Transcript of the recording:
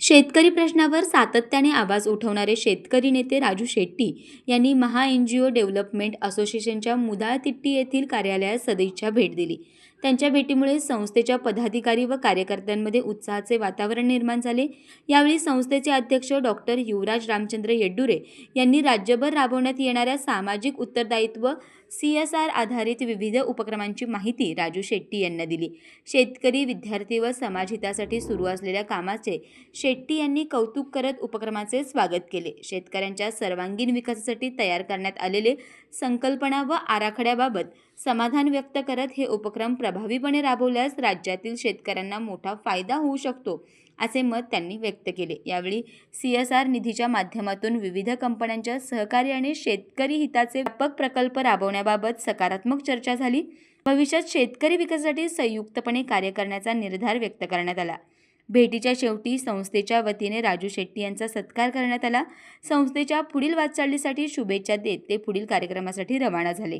शेतकरी प्रश्नावर सातत्याने आवाज उठवणारे शेतकरी नेते राजू शेट्टी यांनी महा एनजीओ डेव्हलपमेंट असोसिएशनच्या मुदाळतिट्टी येथील कार्यालयात सदिच्छा भेट दिली. त्यांच्या भेटीमुळे संस्थेच्या पदाधिकारी व कार्यकर्त्यांमध्ये उत्साहाचे वातावरण निर्माण झाले. यावेळी संस्थेचे अध्यक्ष डॉक्टर युवराज रामचंद्र येड्डुरे यांनी राज्यभर राबवण्यात येणाऱ्या सामाजिक उत्तरदायित्व CSR आधारित विविध उपक्रमांची माहिती राजू शेट्टी यांना दिली. शेतकरी, विद्यार्थी व समाजहितासाठी सुरू असलेल्या कामाचे शेट्टी यांनी कौतुक करत उपक्रमाचे स्वागत केले. शेतकऱ्यांच्या सर्वांगीण विकासासाठी तयार करण्यात आलेले संकल्पना व आराखड्याबाबत समाधान व्यक्त करत हे उपक्रम प्रभावीपणे राबवल्यास राज्यातील शेतकऱ्यांना मोठा फायदा होऊ शकतो, असे मत त्यांनी व्यक्त केले. यावेळी CSR निधीच्या माध्यमातून विविध कंपन्यांच्या सहकार्याने शेतकरी हिताचे व्यापक प्रकल्प राबवण्याबाबत सकारात्मक चर्चा झाली. भविष्यात शेतकरी विकासासाठी संयुक्तपणे कार्य करण्याचा निर्धार व्यक्त करण्यात आला. भेटीच्या शेवटी संस्थेच्या वतीने राजू शेट्टी यांचा सत्कार करण्यात आला. संस्थेच्या पुढील वाटचालीसाठी शुभेच्छा देत ते पुढील कार्यक्रमासाठी रवाना झाले.